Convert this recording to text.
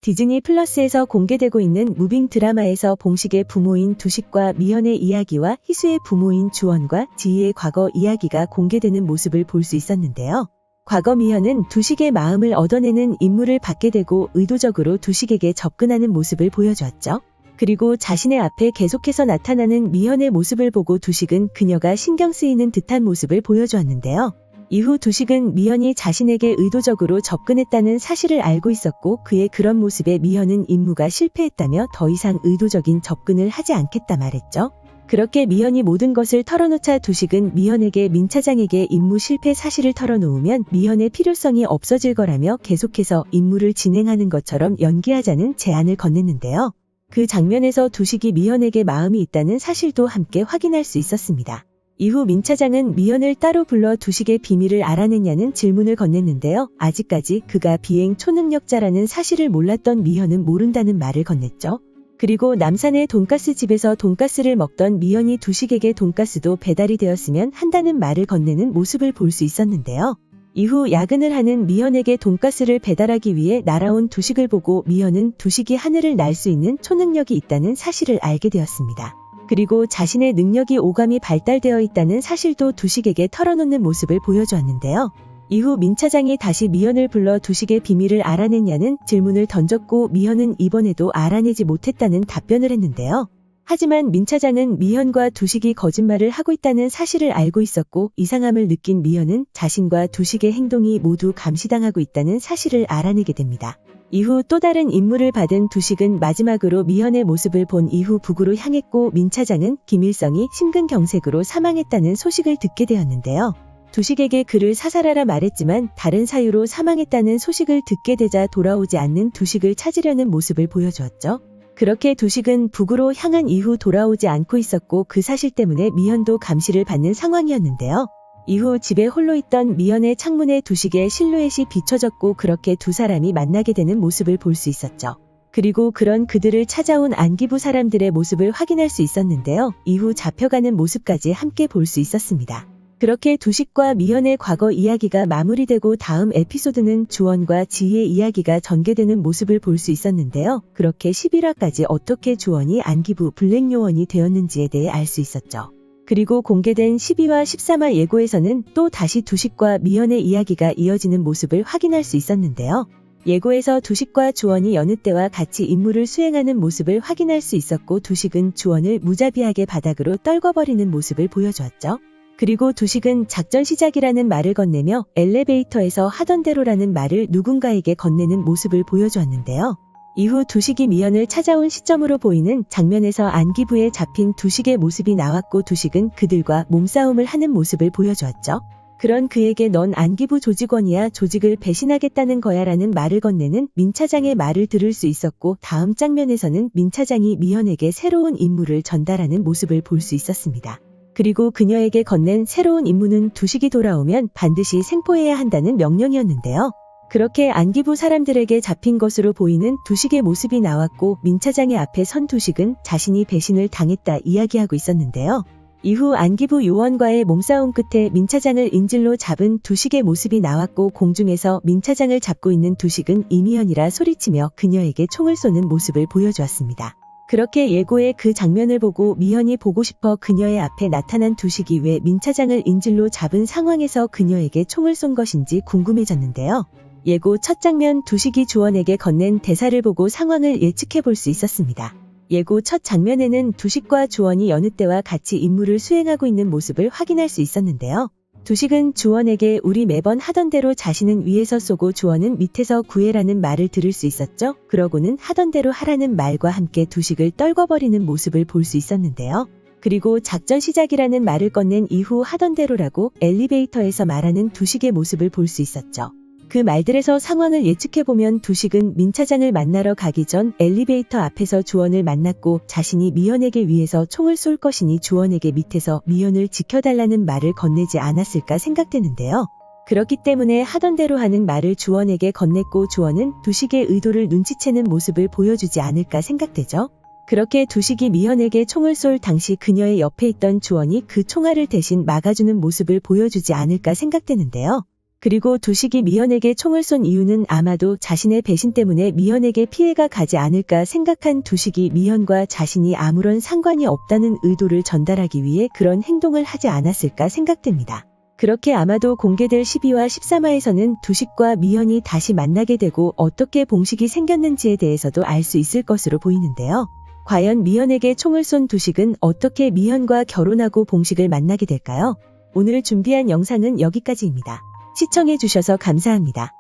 디즈니 플러스에서 공개되고 있는 무빙 드라마에서 봉식의 부모인 두식과 미현의 이야기와 희수의 부모인 주원과 지희의 과거 이야기가 공개되는 모습을 볼 수 있었는데요. 과거 미현은 두식의 마음을 얻어내는 임무를 받게 되고 의도적으로 두식에게 접근하는 모습을 보여주었죠. 그리고 자신의 앞에 계속해서 나타나는 미현의 모습을 보고 두식은 그녀가 신경 쓰이는 듯한 모습을 보여주었는데요. 이후 두식은 미현이 자신에게 의도적으로 접근했다는 사실을 알고 있었고 그의 그런 모습에 미현은 임무가 실패했다며 더 이상 의도적인 접근을 하지 않겠다 말했죠. 그렇게 미현이 모든 것을 털어놓자 두식은 미현에게 민 차장에게 임무 실패 사실을 털어놓으면 미현의 필요성이 없어질 거라며 계속해서 임무를 진행하는 것처럼 연기하자는 제안을 건넸는데요. 그 장면에서 두식이 미현에게 마음이 있다는 사실도 함께 확인할 수 있었습니다. 이후 민 차장은 미현을 따로 불러 두식의 비밀을 알아냈냐는 질문을 건넸는데요. 아직까지 그가 비행 초능력자라는 사실을 몰랐던 미현은 모른다는 말을 건넸죠. 그리고 남산의 돈가스 집에서 돈가스를 먹던 미현이 두식에게 돈가스도 배달이 되었으면 한다는 말을 건네는 모습을 볼 수 있었는데요. 이후 야근을 하는 미현에게 돈가스를 배달하기 위해 날아온 두식을 보고 미현은 두식이 하늘을 날 수 있는 초능력이 있다는 사실을 알게 되었습니다. 그리고 자신의 능력이 오감이 발달되어 있다는 사실도 두식에게 털어놓는 모습을 보여주었는데요. 이후 민 차장이 다시 미현을 불러 두식의 비밀을 알아냈냐는 질문을 던졌고 미현은 이번에도 알아내지 못했다는 답변을 했는데요. 하지만 민 차장은 미현과 두식이 거짓말을 하고 있다는 사실을 알고 있었고 이상함을 느낀 미현은 자신과 두식의 행동이 모두 감시당하고 있다는 사실을 알아내게 됩니다. 이후 또 다른 임무를 받은 두식은 마지막으로 미현의 모습을 본 이후 북으로 향했고 민 차장은 김일성이 심근경색으로 사망했다는 소식을 듣게 되었는데요. 두식에게 그를 사살하라 말했지만 다른 사유로 사망했다는 소식을 듣게 되자 돌아오지 않는 두식을 찾으려는 모습을 보여주었죠. 그렇게 두식은 북으로 향한 이후 돌아오지 않고 있었고 그 사실 때문에 미현도 감시를 받는 상황이었는데요. 이후 집에 홀로 있던 미현의 창문에 두식의 실루엣이 비춰졌고 그렇게 두 사람이 만나게 되는 모습을 볼 수 있었죠. 그리고 그런 그들을 찾아온 안기부 사람들의 모습을 확인할 수 있었는데요. 이후 잡혀가는 모습까지 함께 볼 수 있었습니다. 그렇게 두식과 미현의 과거 이야기가 마무리되고 다음 에피소드는 주원과 지희의 이야기가 전개되는 모습을 볼 수 있었는데요. 그렇게 11화까지 어떻게 주원이 안기부 블랙요원이 되었는지에 대해 알 수 있었죠. 그리고 공개된 12화 13화 예고에서는 또 다시 두식과 미현의 이야기가 이어지는 모습을 확인할 수 있었는데요. 예고에서 두식과 주원이 여느 때와 같이 임무를 수행하는 모습을 확인할 수 있었고 두식은 주원을 무자비하게 바닥으로 떨궈버리는 모습을 보여주었죠. 그리고 두식은 작전 시작이라는 말을 건네며 엘리베이터에서 하던 대로라는 말을 누군가에게 건네는 모습을 보여주었는데요. 이후 두식이 미현을 찾아온 시점으로 보이는 장면에서 안기부에 잡힌 두식의 모습이 나왔고 두식은 그들과 몸싸움을 하는 모습을 보여주었죠. 그런 그에게 넌 안기부 조직원이야 조직을 배신하겠다는 거야 라는 말을 건네는 민 차장의 말을 들을 수 있었고 다음 장면에서는 민 차장이 미현에게 새로운 임무를 전달하는 모습을 볼 수 있었습니다. 그리고 그녀에게 건넨 새로운 임무는 두식이 돌아오면 반드시 생포해야 한다는 명령이었는데요. 그렇게 안기부 사람들에게 잡힌 것으로 보이는 두식의 모습이 나왔고 민 차장의 앞에 선 두식은 자신이 배신을 당했다 이야기하고 있었는데요. 이후 안기부 요원과의 몸싸움 끝에 민 차장을 인질로 잡은 두식의 모습이 나왔고 공중에서 민 차장을 잡고 있는 두식은 이미현이라 소리치며 그녀에게 총을 쏘는 모습을 보여주었습니다. 그렇게 예고의 그 장면을 보고 미현이 보고 싶어 그녀의 앞에 나타난 두식이 왜 민 차장을 인질로 잡은 상황에서 그녀에게 총을 쏜 것인지 궁금해졌는데요. 예고 첫 장면 두식이 주원에게 건넨 대사를 보고 상황을 예측해 볼 수 있었습니다. 예고 첫 장면에는 두식과 주원이 여느 때와 같이 임무를 수행하고 있는 모습을 확인할 수 있었는데요. 두식은 주원에게 우리 매번 하던 대로 자신은 위에서 쏘고 주원은 밑에서 구해라는 말을 들을 수 있었죠. 그러고는 하던 대로 하라는 말과 함께 두식을 떨궈버리는 모습을 볼 수 있었는데요. 그리고 작전 시작이라는 말을 건넨 이후 하던 대로라고 엘리베이터에서 말하는 두식의 모습을 볼 수 있었죠. 그 말들에서 상황을 예측해보면 두식은 민 차장을 만나러 가기 전 엘리베이터 앞에서 주원을 만났고 자신이 미현에게 위해서 총을 쏠 것이니 주원에게 밑에서 미현을 지켜달라는 말을 건네지 않았을까 생각되는데요. 그렇기 때문에 하던 대로 하는 말을 주원에게 건넸고 주원은 두식의 의도를 눈치채는 모습을 보여주지 않을까 생각되죠. 그렇게 두식이 미현에게 총을 쏠 당시 그녀의 옆에 있던 주원이 그 총알을 대신 막아주는 모습을 보여주지 않을까 생각되는데요. 그리고 두식이 미현에게 총을 쏜 이유는 아마도 자신의 배신 때문에 미현에게 피해가 가지 않을까 생각한 두식이 미현과 자신이 아무런 상관이 없다는 의도를 전달하기 위해 그런 행동을 하지 않았을까 생각됩니다. 그렇게 아마도 공개될 12화 13화에서는 두식과 미현이 다시 만나게 되고 어떻게 봉식이 생겼는지에 대해서도 알 수 있을 것으로 보이는데요. 과연 미현에게 총을 쏜 두식은 어떻게 미현과 결혼하고 봉식을 만나게 될까요? 오늘 준비한 영상은 여기까지입니다. 시청해주셔서 감사합니다.